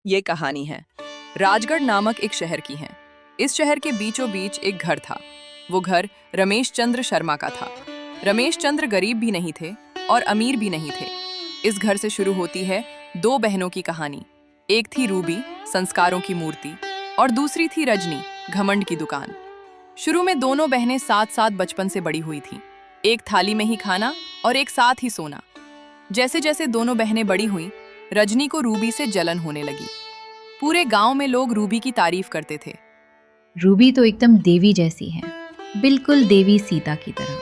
ये कहानी है राजगढ़ नामक एक शहर की है। इस शहर के बीचों बीच एक घर था। वो घर रमेश चंद्र शर्मा का था। रमेश चंद्र गरीब भी नहीं थे और अमीर भी नहीं थे। इस घर से शुरू होती है दो बहनों की कहानी। एक थी रूबी, संस्कारों की मूर्ति, और दूसरी थी रजनी, घमंड की दुकान। शुरू में दोनों बहनें साथ साथ बचपन से बड़ी हुई थीं। एक थाली में ही खाना और एक साथ ही सोना। जैसे जैसे दोनों बहनें बड़ी हुईं, रजनी को रूबी से जलन होने लगी। पूरे गांव में लोग रूबी की तारीफ करते थे। रूबी तो एकदम देवी जैसी है, बिल्कुल देवी सीता की तरह,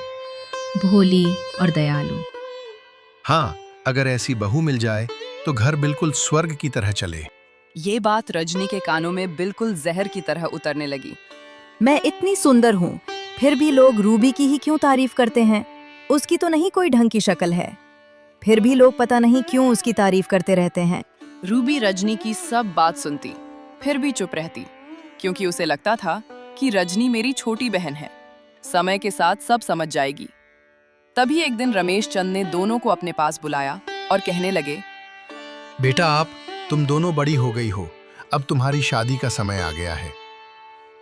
भोली और दयालु। हाँ, अगर ऐसी बहू मिल जाए तो घर बिल्कुल स्वर्ग की तरह चले। ये बात रजनी के कानों में बिल्कुल जहर की तरह उतरने लगी। मैं इतनी सुंदर हूँ, फिर भी लोग रूबी की ही क्यों तारीफ करते हैं? उसकी तो नहीं कोई ढंग की शक्ल है, फिर भी लोग पता नहीं क्यों उसकी तारीफ करते रहते हैं। रूबी रजनी की सब बात सुनती, फिर भी चुप रहती, क्योंकि उसे लगता था कि रजनी मेरी छोटी बहन है, समय के साथ सब समझ जाएगी। तभी एक दिन रमेश चंद ने दोनों को अपने पास बुलाया और कहने लगे, बेटा, तुम दोनों बड़ी हो गई हो, अब तुम्हारी शादी का समय आ गया है।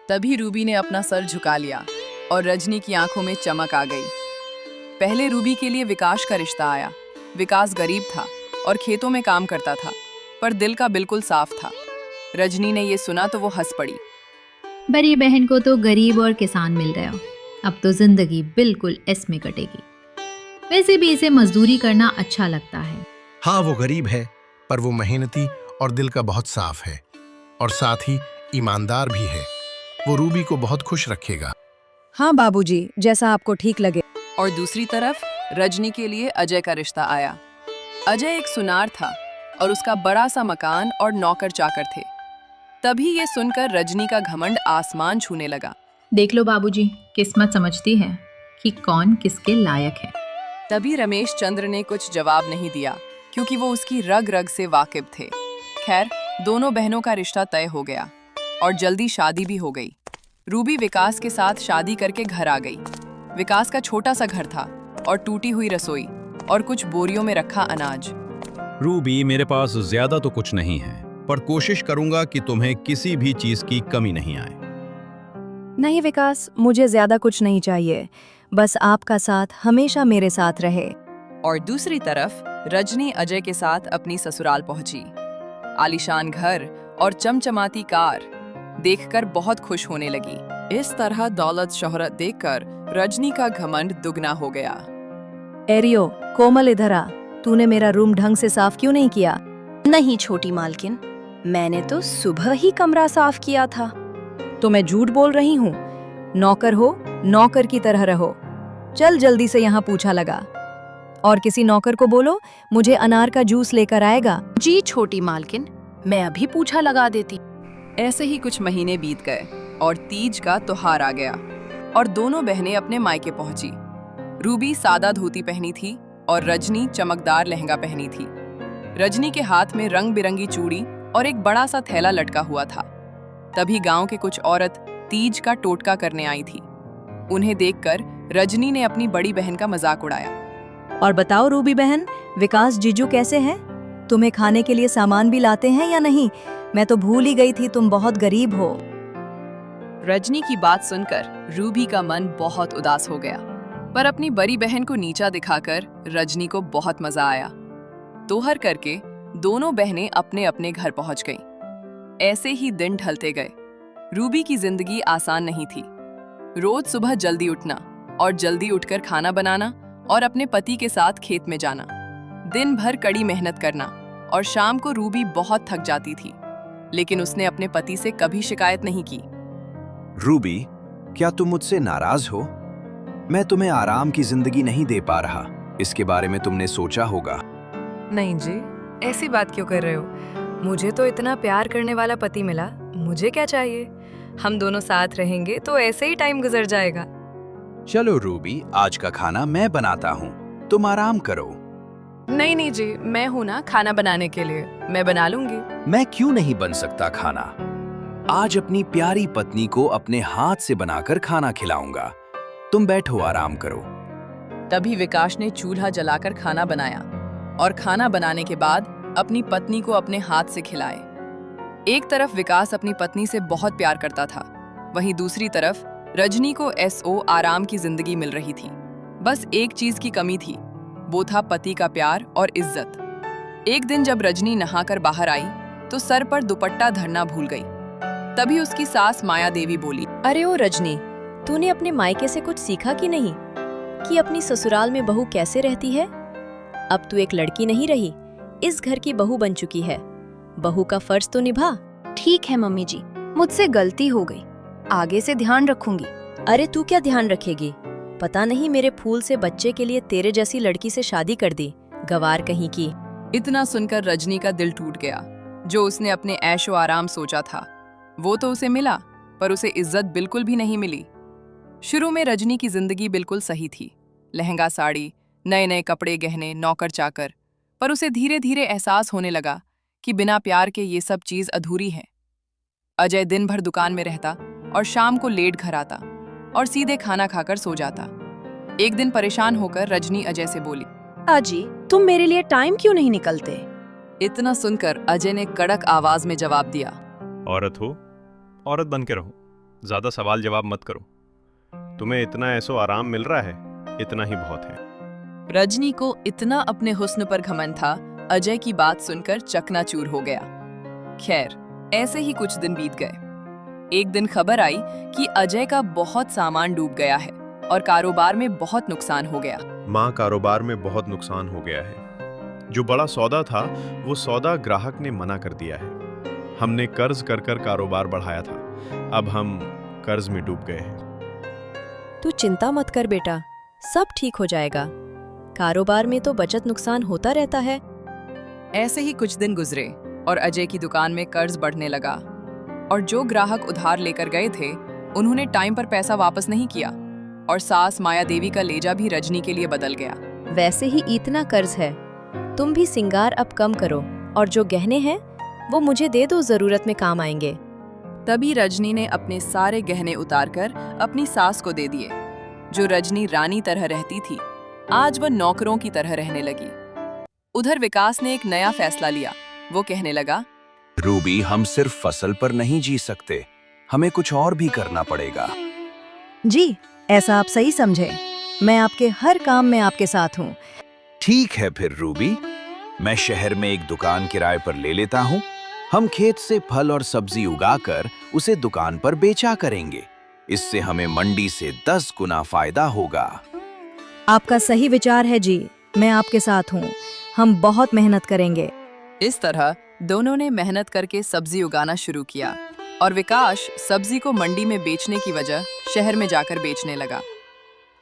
तभी रूबी ने अपना सर झुका लिया और रजनी की आंखों में चमक आ गई। पहले रूबी के लिए विकास का रिश्ता आया। विकास गरीब था और खेतों में काम करता था, पर दिल का बिल्कुल साफ था। रजनी ने ये सुना तो वो हंस पड़ी। बड़ी बहन को तो गरीब और किसान मिल रहे हो, अब तो जिंदगी बिल्कुल ऐस में कटेगी। वैसे भी इसे मजदूरी करना अच्छा लगता है। हाँ, वो गरीब है, पर वो मेहनती और दिल का बहुत साफ है, और साथ ही ईमानदार भी है। वो रूबी को बहुत खुश रखेगा। हाँ बाबूजी, जैसा आपको ठीक लगे। और दूसरी तरफ रजनी के लिए अजय का रिश्ता आया। अजय एक सुनार था और उसका बड़ा सा मकान और नौकर चाकर थे। तभी ये सुनकर रजनी का घमंड आसमान छूने लगा। देख लो बाबूजी, किस्मत समझती है कि कौन किसके लायक है। तभी रमेश चंद्र ने कुछ जवाब नहीं दिया, क्योंकि वो उसकी रग रग से वाकिफ थे। खैर, दोनों बहनों का रिश्ता तय हो गया और जल्दी शादी भी हो गई। रूबी विकास के साथ शादी करके घर आ गई। विकास का छोटा सा घर था और टूटी हुई रसोई और कुछ बोरियों में रखा अनाज। रूबी, मेरे पास ज्यादा तो कुछ नहीं है, पर कोशिश करूंगा कि तुम्हें किसी भी चीज की कमी नहीं आए। नहीं विकास, मुझे ज्यादा कुछ नहीं चाहिए, बस आपका साथ हमेशा मेरे साथ रहे। और दूसरी तरफ रजनी अजय के साथ अपनी ससुराल पहुंची। आलीशान घर और चमचमाती कार देखकर बहुत खुश होने लगी। इस तरह दौलत शोहरत देखकर रजनी का घमंड दुगना हो गया। एरियो, कोमल इधर आ, तूने मेरा रूम ढंग से साफ क्यों नहीं किया? नहीं छोटी मालकिन, मैंने तो सुबह ही कमरा साफ किया था। तो मैं झूठ बोल रही हूँ? नौकर हो, नौकर की तरह रहो। चल जल्दी से यहाँ पूछा लगा, और किसी नौकर को बोलो मुझे अनार का जूस लेकर आएगा। जी छोटी मालकिन, मैं अभी पूछा लगा देती। ऐसे ही कुछ महीने बीत गए और तीज का त्योहार आ गया और दोनों बहनें अपने मायके पहुंची। रूबी सादा धोती पहनी थी और रजनी चमकदार लहंगा पहनी थी। रजनी के हाथ में रंग बिरंगी चूड़ी और एक बड़ा सा थैला लटका हुआ था। तभी गांव के कुछ औरत तीज का टोटका करने आई थी। उन्हें देखकर रजनी ने अपनी बड़ी बहन का मजाक उड़ाया। और बताओ रूबी बहन, विकास जीजू कैसे हैं? तुम्हें खाने के लिए सामान भी लाते हैं या नहीं? मैं तो भूल ही गई थी तुम बहुत गरीब हो। रजनी की बात सुनकर रूबी का मन बहुत उदास हो गया, पर अपनी बड़ी बहन को नीचा दिखाकर रजनी को बहुत मजा आया। तोहर करके दोनों बहनें अपने अपने घर पहुंच गईं। ऐसे ही दिन ढलते गए। रूबी की जिंदगी आसान नहीं थी। रोज सुबह जल्दी उठना और जल्दी उठकर खाना बनाना और अपने पति के साथ खेत में जाना, दिन भर कड़ी मेहनत करना, और शाम को रूबी बहुत थक जाती थी, लेकिन उसने अपने पति से कभी शिकायत नहीं की। रूबी, क्या तुम मुझसे नाराज हो? मैं तुम्हें आराम की जिंदगी नहीं दे पा रहा, इसके बारे में तुमने सोचा होगा। नहीं जी, ऐसी बात क्यों कर रहे हो? मुझे तो इतना प्यार करने वाला पति मिला, मुझे क्या चाहिए? हम दोनों साथ रहेंगे तो ऐसे ही टाइम गुजर जाएगा। चलो रूबी, आज का खाना मैं बनाता हूँ, तुम आराम करो। नहीं जी, मैं हूँ ना खाना बनाने के लिए, मैं बना लूंगी। मैं क्यों नहीं बन सकता खाना? आज अपनी प्यारी पत्नी को अपने हाथ से बनाकर खाना खिलाऊंगा। तुम बैठो, आराम करो। तभी विकास ने चूल्हा जलाकर खाना बनाया और खाना बनाने के बाद अपनी पत्नी को अपने हाथ से खिलाए। एक तरफ विकास अपनी पत्नी से बहुत प्यार करता था, वहीं दूसरी तरफ रजनी को आराम की जिंदगी मिल रही थी। बस एक चीज की कमी थी, वो था पति का प्यार और इज्जत। एक दिन जब रजनी नहाकर बाहर आई तो सर पर दुपट्टा धरना भूल गई। तभी उसकी सास माया देवी बोली, अरे ओ रजनी, तूने अपने मायके से कुछ सीखा कि नहीं कि अपनी ससुराल में बहू कैसे रहती है? अब तू एक लड़की नहीं रही, इस घर की बहू बन चुकी है। बहू का फर्ज तो निभा। ठीक है मम्मी जी, मुझसे गलती हो गई, आगे से ध्यान रखूंगी। अरे तू क्या ध्यान रखेगी? पता नहीं मेरे फूल से बच्चे के लिए तेरे जैसी लड़की से शादी कर दी, गवार कहीं की। इतना सुनकर रजनी का दिल टूट गया। जो उसने अपने ऐशो आराम सोचा था वो तो उसे मिला, पर उसे इज्जत बिल्कुल भी नहीं मिली। शुरू में रजनी की जिंदगी बिल्कुल सही थी, लहंगा साड़ी, नए नए कपड़े गहने, नौकर चाकर। पर उसे धीरे धीरे एहसास होने लगा कि बिना प्यार के ये सब चीज अधूरी है। अजय दिन भर दुकान में रहता और शाम को लेट घर आता और सीधे खाना खाकर सो जाता। एक दिन परेशान होकर रजनी अजय से बोली, अजी, तुम मेरे लिए टाइम क्यों नहीं निकलते? इतना सुनकर अजय ने कड़क आवाज में जवाब दिया, औरत हो, औरत बन के रहो, ज्यादा सवाल जवाब मत करो। तुम्हें इतना ऐसो आराम मिल रहा है, इतना ही बहुत है। रजनी को इतना अपने हुस्न पर घमंड था, अजय की बात सुनकर चकनाचूर हो गया। खैर, ऐसे ही कुछ दिन बीत गए। एक दिन खबर आई कि अजय का बहुत सामान डूब गया है और कारोबार में बहुत नुकसान हो गया। माँ, कारोबार में बहुत नुकसान हो गया है। जो बड़ा सौदा था वो सौदा ग्राहक ने मना कर दिया है। हमने कर्ज कर कर कारोबार बढ़ाया था, अब हम कर्ज में डूब गए हैं। तू चिंता मत कर बेटा, सब ठीक हो जाएगा। कारोबार में तो बचत नुकसान होता रहता है। ऐसे ही कुछ दिन गुजरे और अजय की दुकान में कर्ज बढ़ने लगा और जो ग्राहक उधार लेकर गए थे उन्होंने टाइम पर पैसा वापस नहीं किया और सास माया देवी का लेजा भी रजनी के लिए बदल गया। वैसे ही इतना कर्ज है, तुम भी सिंगार अब कम करो और जो गहने हैं वो मुझे दे दो, जरूरत में काम आएंगे। तभी रजनी ने अपने सारे गहने उतारकर अपनी सास को दे दिए। जो रजनी रानी तरह रहती थी, आज वह नौकरों की तरह रहने लगी। उधर विकास ने एक नया फैसला लिया। वो कहने लगा, रूबी, हम सिर्फ फसल पर नहीं जी सकते, हमें कुछ और भी करना पड़ेगा। जी, ऐसा आप सही समझे, मैं आपके हर काम में आपके साथ हूँ। ठीक है फिर रूबी, मैं शहर में एक दुकान किराए पर ले लेता हूँ। हम खेत से फल और सब्जी उगाकर उसे दुकान पर बेचा करेंगे। इससे हमें मंडी से 10 गुना फायदा होगा। आपका सही विचार है जी, मैं आपके साथ हूँ, हम बहुत मेहनत करेंगे। इस तरह दोनों ने मेहनत करके सब्जी उगाना शुरू किया और विकास सब्जी को मंडी में बेचने की वजह शहर में जाकर बेचने लगा।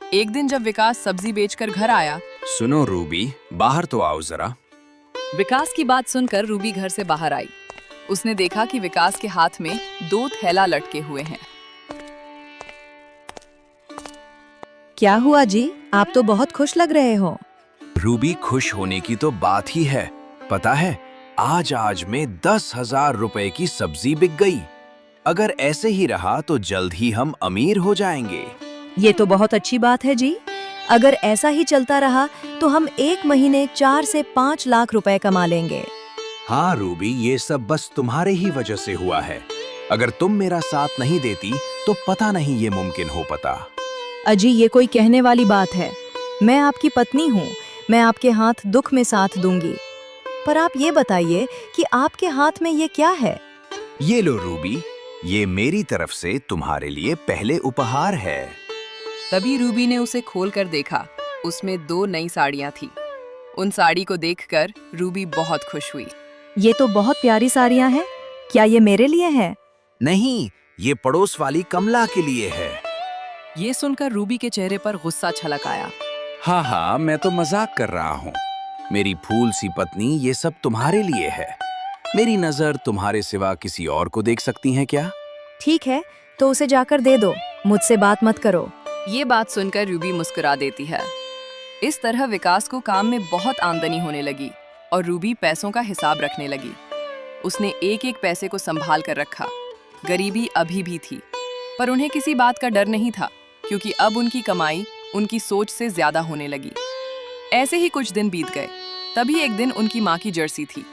एक दिन जब विकास सब्जी बेचकर घर आया, सुनो रूबी, बाहर तो आओ जरा। विकास की बात सुनकर रूबी घर से बाहर आई। उसने देखा कि विकास के हाथ में 2 थैला लटके हुए हैं। क्या हुआ जी, आप तो बहुत खुश लग रहे हो। रूबी, खुश होने की तो बात ही है। पता है, आज में 10,000 रुपए की सब्जी बिक गई। अगर ऐसे ही रहा तो जल्द ही हम अमीर हो जाएंगे। ये तो बहुत अच्छी बात है जी, अगर ऐसा ही चलता रहा तो हम एक महीने 4 से 5 लाख रुपए कमा लेंगे। हाँ रूबी, ये सब बस तुम्हारे ही वजह से हुआ है। अगर तुम मेरा साथ नहीं देती तो पता नहीं ये मुमकिन हो पाता। अजी, ये कोई कहने वाली बात है, मैं आपकी पत्नी हूँ, मैं आपके हाथ दुख में साथ दूंगी। पर आप ये बताइए कि आपके हाथ में ये क्या है? ये लो रूबी, ये मेरी तरफ से तुम्हारे लिए पहले उपहार है। तभी रूबी ने उसे खोलकर देखा। उसमें 2 नई साड़ियां थी। उन साड़ी को देखकर रूबी बहुत खुश हुई। ये तो बहुत प्यारी साड़ियाँ हैं, क्या ये मेरे लिए है? नहीं, ये पड़ोस वाली कमला के लिए है। ये सुनकर रूबी के चेहरे पर गुस्सा छलक आया। हाँ, मैं तो मजाक कर रहा हूँ। मेरी फूल सी पत्नी, ये सब तुम्हारे लिए है। मेरी नजर तुम्हारे सिवा किसी और को देख सकती है क्या? ठीक है, तो उसे जाकर दे दो, मुझसे बात मत करो। ये बात सुनकर रूबी मुस्कुरा देती है। इस तरह विकास को काम में बहुत आमदनी होने लगी और रूबी पैसों का हिसाब रखने लगी। उसने एक एक पैसे को संभाल कर रखा। गरीबी अभी भी थी, पर उन्हें किसी बात का डर नहीं था, क्योंकि अब उनकी कमाई उनकी सोच से ज्यादा होने लगी। ऐसे ही कुछ दिन बीत गए। तभी एक दिन उनकी माँ की जर्सी थी।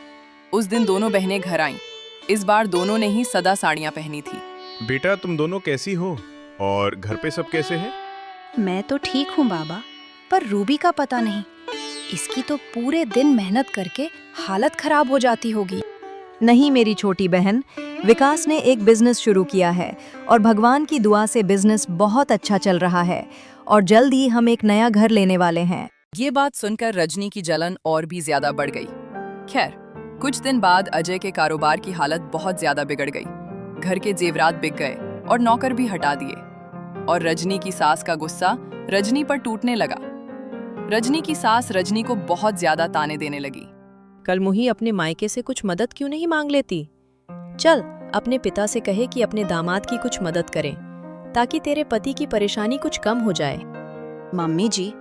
उस दिन दोनों बहनें घर आईं इस बार दोनों ने ही सदा साड़ियां पहनी थी। बेटा, तुम दोनों कैसी हो और घर पे सब कैसे हैं? मैं तो ठीक हूँ बाबा, पर रूबी का पता नहीं। इसकी तो पूरे दिन मेहनत करके हालत खराब हो जाती होगी। नहीं मेरी छोटी बहन, विकास ने एक बिजनेस शुरू किया है और भगवान की दुआ से बिजनेस बहुत अच्छा चल रहा है और जल्द ही हम एक नया घर लेने वाले हैं। ये बात सुनकर रजनी की जलन और भी ज्यादा बढ़ गई। खैर, कुछ दिन बाद अजय के कारोबार की हालत बहुत ज्यादा बिगड़ गई। घर के जेवरात बिक गए और नौकर भी हटा दिए और रजनी की सास का गुस्सा रजनी पर टूटने लगा। रजनी की सास रजनी को बहुत ज्यादा ताने देने लगी। कल मुही अपने मायके से कुछ मदद क्यों नहीं मांग लेती? चल अपने पिता से कहे कि अपने दामाद की कुछ मदद करें, ताकि तेरे पति की परेशानी कुछ कम हो जाए। मम्मी जी,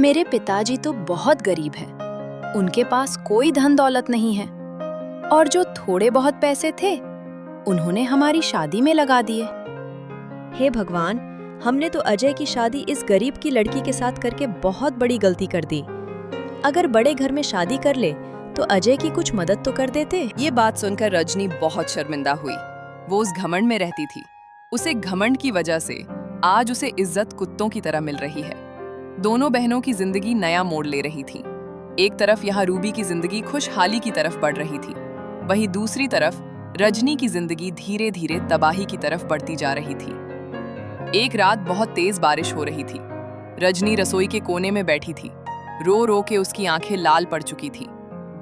मेरे पिताजी तो बहुत गरीब हैं। उनके पास कोई धन दौलत नहीं है और जो थोड़े बहुत पैसे थे उन्होंने हमारी शादी में लगा दिए। हे भगवान, हमने तो अजय की शादी इस गरीब की लड़की के साथ करके बहुत बड़ी गलती कर दी। अगर बड़े घर में शादी कर ले तो अजय की कुछ मदद तो कर देते। ये बात सुनकर रजनी बहुत शर्मिंदा हुई। वो उस घमंड में रहती थी। उसे घमंड की वजह से आज उसे इज्जत कुत्तों की तरह मिल रही है। दोनों बहनों की जिंदगी नया मोड़ ले रही थी। एक तरफ यहाँ रूबी की जिंदगी खुशहाली की तरफ बढ़ रही थी, वहीं दूसरी तरफ रजनी की जिंदगी धीरे धीरे तबाही की तरफ बढ़ती जा रही थी। एक रात बहुत तेज बारिश हो रही थी। रजनी रसोई के कोने में बैठी थी। रो रो के उसकी आंखें लाल पड़ चुकी थी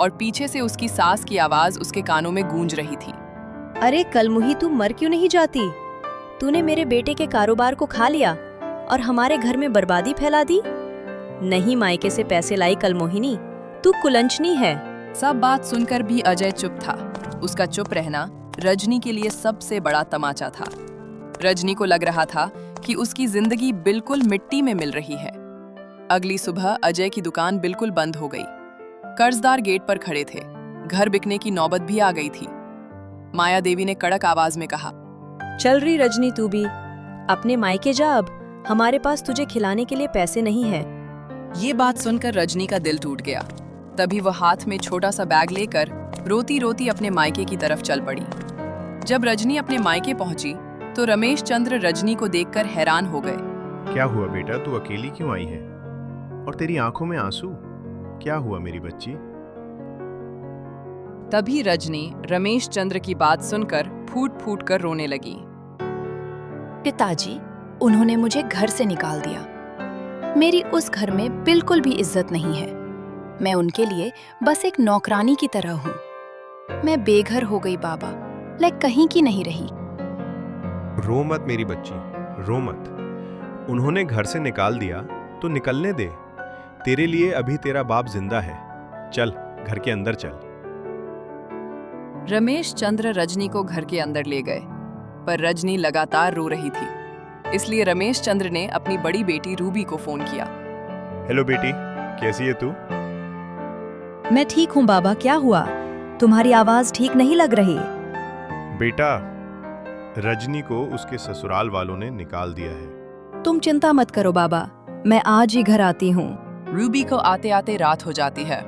और पीछे से उसकी सास की आवाज उसके कानों में गूंज रही थी। अरे कल मुही, तू मर क्यों नहीं जाती? तूने मेरे बेटे के कारोबार को खा लिया और हमारे घर में बर्बादी फैला दी। नहीं मायके से पैसे लाई कल मोहिनी, तू कुलंचनी है। सब बात सुनकर भी अजय चुप था। उसका चुप रहना रजनी के लिए सबसे बड़ा तमाचा था। रजनी को लग रहा था कि उसकी जिंदगी बिल्कुल मिट्टी में मिल रही है। अगली सुबह अजय की दुकान बिल्कुल बंद हो गई। कर्जदार गेट पर खड़े थे। घर बिकने की नौबत भी आ गई थी। माया देवी ने कड़क आवाज में कहा, चल रही रजनी, तू भी अपने मायके जा। अब हमारे पास तुझे खिलाने के लिए पैसे नहीं है। ये बात सुनकर रजनी का दिल टूट गया। तभी वह हाथ में छोटा सा बैग लेकर रोती रोती अपने मायके की तरफ चल पड़ी। जब रजनी अपने मायके पहुंची तो रमेश चंद्र रजनी को देखकर हैरान हो गए। क्या हुआ बेटा, तू अकेली क्यों आई है और तेरी आंखों में आंसू? क्या हुआ मेरी बच्ची? तभी रजनी रमेश चंद्र की बात सुनकर फूट फूट कर रोने लगी। पिताजी, उन्होंने मुझे घर से निकाल दिया। मेरी उस घर में बिल्कुल भी इज्जत नहीं है। मैं उनके लिए बस एक नौकरानी की तरह हूँ। मैं बेघर हो गई बाबा, मैं कहीं की नहीं रही। रो मत मेरी बच्ची, रो मत। उन्होंने घर से निकाल दिया तो निकलने दे। तेरे लिए अभी तेरा बाप जिंदा है। चल घर के अंदर चल। रमेश चंद्र रजनी को घर के अंदर ले गए, पर रजनी लगातार रो रही थी। इसलिए रमेश चंद्र ने अपनी बड़ी बेटी रूबी को फोन किया। हेलो बेटी, कैसी है तू? मैं ठीक हूँ बाबा, क्या हुआ? तुम्हारी आवाज ठीक नहीं लग रही। बेटा, रजनी को उसके ससुराल वालों ने निकाल दिया है। तुम चिंता मत करो बाबा, मैं आज ही घर आती हूँ। रूबी को आते आते रात हो जाती है।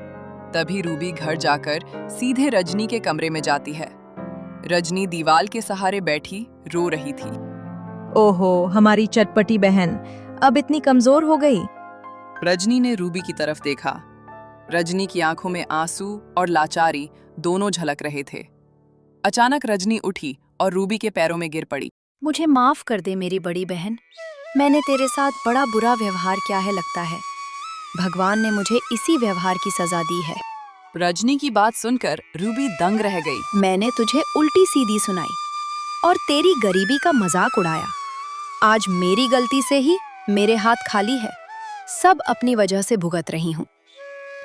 तभी रूबी घर जाकर सीधे रजनी के कमरे में जाती है। रजनी दीवार के सहारे बैठी रो रही थी। ओहो, हमारी चटपटी बहन अब इतनी कमजोर हो गई। रजनी ने रूबी की तरफ देखा। रजनी की आंखों में आंसू और लाचारी दोनों झलक रहे थे। अचानक रजनी उठी और रूबी के पैरों में गिर पड़ी। मुझे माफ कर दे मेरी बड़ी बहन, मैंने तेरे साथ बड़ा बुरा व्यवहार किया है लगता है। भगवान ने मुझे इसी व्यवहार की सजा दी है। रजनी की बात सुनकर रूबी दंग रह गई। मैंने तुझे उल्टी सीधी सुनाई और तेरी गरीबी का मजाक उड़ाया। आज मेरी गलती से ही मेरे हाथ खाली है। सब अपनी वजह से भुगत रही हूँ।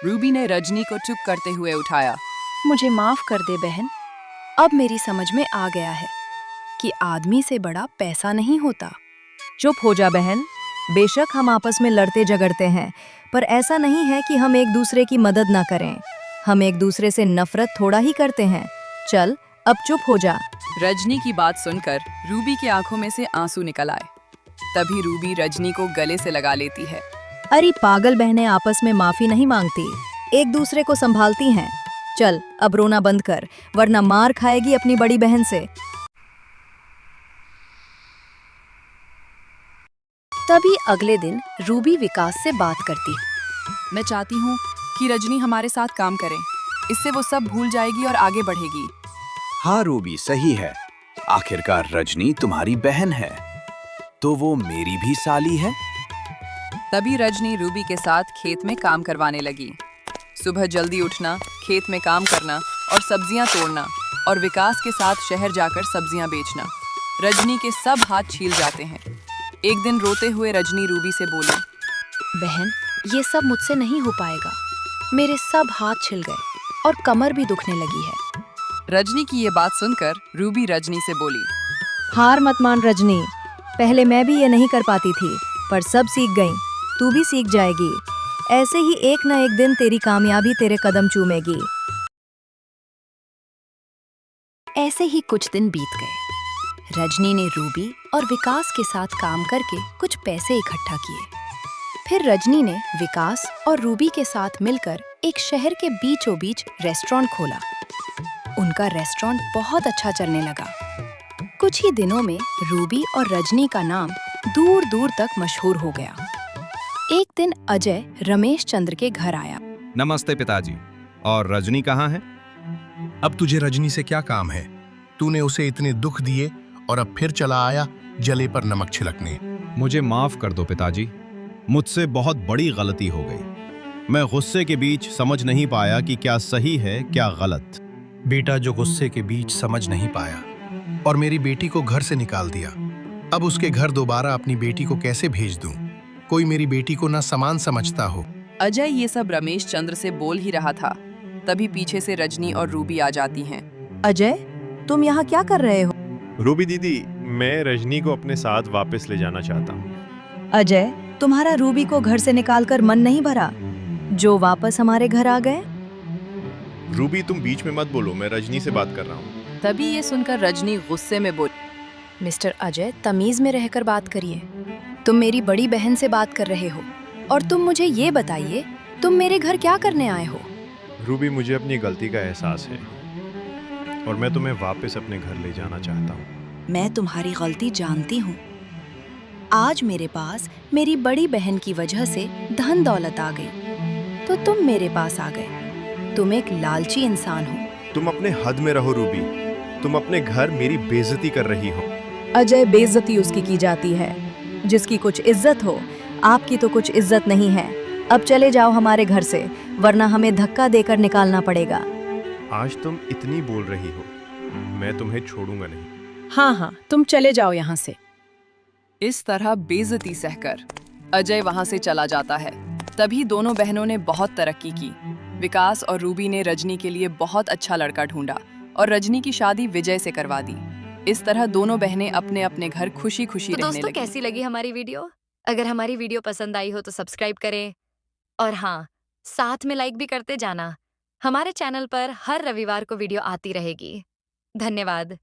रूबी ने रजनी को चुप करते हुए उठाया। मुझे माफ कर दे बहन, अब मेरी समझ में आ गया है कि आदमी से बड़ा पैसा नहीं होता। चुप हो जा बहन, बेशक हम आपस में लड़ते झगड़ते हैं, पर ऐसा नहीं है कि हम एक दूसरे की मदद ना करें। हम एक दूसरे से नफरत थोड़ा ही करते हैं। चल अब चुप हो जा। रजनी की बात सुनकर रूबी की आंखों में से आंसू निकल आए। तभी रूबी रजनी को गले से लगा लेती है। अरे पागल बहनें आपस में माफी नहीं मांगती, एक दूसरे को संभालती हैं। चल अब रोना बंद कर, वरना मार खाएगी अपनी बड़ी बहन से। तभी अगले दिन रूबी विकास से बात करती। मैं चाहती हूँ कि रजनी हमारे साथ काम करे। इससे वो सब भूल जाएगी और आगे बढ़ेगी। हाँ रूबी, सही है। आखिरकार रजनी तुम्हारी बहन है, तो वो मेरी भी साली है। तभी रजनी रूबी के साथ खेत में काम करवाने लगी। सुबह जल्दी उठना, खेत में काम करना और सब्जियां तोड़ना, और विकास के साथ शहर जाकर सब्जियां बेचना। रजनी के सब हाथ छील जाते हैं। एक दिन रोते हुए रजनी रूबी से बोली, बहन, ये सब मुझसे नहीं हो पाएगा। मेरे सब हाथ छिल गए और कमर भी दुखने लगी है। रजनी की ये बात सुनकर रूबी रजनी से बोली, हार मत मान रजनी, पहले मैं भी ये नहीं कर पाती थी, पर सब सीख गई, तू भी सीख जाएगी। ऐसे ही एक न एक दिन तेरी कामयाबी तेरे कदम चूमेगी। ऐसे ही कुछ दिन बीत गए। रजनी ने रूबी और विकास के साथ काम करके कुछ पैसे इकट्ठा किए। फिर रजनी ने विकास और रूबी के साथ मिलकर एक शहर के बीचों बीच रेस्टोरेंट खोला। उनका रेस्टोरेंट बहुत अच्छा चलने लगा। कुछ ही दिनों में रूबी और रजनी का नाम दूर दूर तक मशहूर हो गया। एक दिन अजय रमेश चंद्र के घर आया। नमस्ते पिताजी। और रजनी कहाँ है? अब तुझे रजनी से क्या काम है? तूने उसे इतने दुख दिए और अब फिर चला आया जले पर नमक छिड़कने। मुझे माफ कर दो पिताजी, मुझसे बहुत बड़ी गलती हो गई। मैं गुस्से के बीच समझ नहीं पाया कि क्या सही है क्या गलत। बेटा जो गुस्से के बीच समझ नहीं पाया और मेरी बेटी को घर से निकाल दिया, अब उसके घर दोबारा अपनी बेटी को कैसे भेज दूं? कोई मेरी बेटी को ना समान समझता हो। अजय ये सब रमेश चंद्र से बोल ही रहा था, तभी पीछे से रजनी और रूबी आ जाती हैं। अजय, तुम यहाँ क्या कर रहे हो? रूबी दीदी, मैं रजनी को अपने साथ वापस ले जाना चाहता हूँ। अजय, तुम्हारा रूबी को घर से निकालकर मन नहीं भरा, जो वापस हमारे घर आ गए? रूबी तुम बीच में मत बोलो, मैं रजनी से बात कर रहा हूँ। तभी ये सुनकर रजनी गुस्से में बोली, मिस्टर अजय, तमीज में रहकर बात करिए। तुम मेरी बड़ी बहन से बात कर रहे हो, और तुम मुझे ये बताइए, तुम मेरे घर क्या करने आए हो? रूबी, मुझे अपनी गलती का एहसास है और मैं तुम्हें वापस अपने घर ले जाना चाहता हूँ। मैं तुम्हारी गलती जानती हूँ। आज मेरे पास मेरी बड़ी बहन की वजह से धन दौलत आ गई, तो तुम मेरे पास आ गए। तुम एक लालची इंसान हो। तुम अपने हद में रहो रूबी, तुम अपने घर मेरी बेइज्जती कर रही हो। अजय, बेइज्जती उसकी की जाती है जिसकी कुछ इज्जत हो, आपकी तो कुछ इज्जत नहीं है। अब चले जाओ हमारे घर से, वरना हमें धक्का देकर निकालना पड़ेगा। आज तुम इतनी बोल रही हो, मैं तुम्हें छोड़ूंगा नहीं। हाँ, तुम चले जाओ यहाँ से। इस तरह बेइज्जती सहकर अजय वहां से चला जाता है। तभी दोनों बहनों ने बहुत तरक्की की। विकास और रूबी ने रजनी के लिए बहुत अच्छा लड़का ढूंढा और रजनी की शादी विजय से करवा दी। इस तरह दोनों बहनें अपने अपने घर खुशी खुशी रहने दोस्तों, लगी। कैसी लगी हमारी वीडियो? अगर हमारी वीडियो पसंद आई हो तो सब्सक्राइब करें, और हाँ, साथ में लाइक भी करते जाना। हमारे चैनल पर हर रविवार को वीडियो आती रहेगी। धन्यवाद।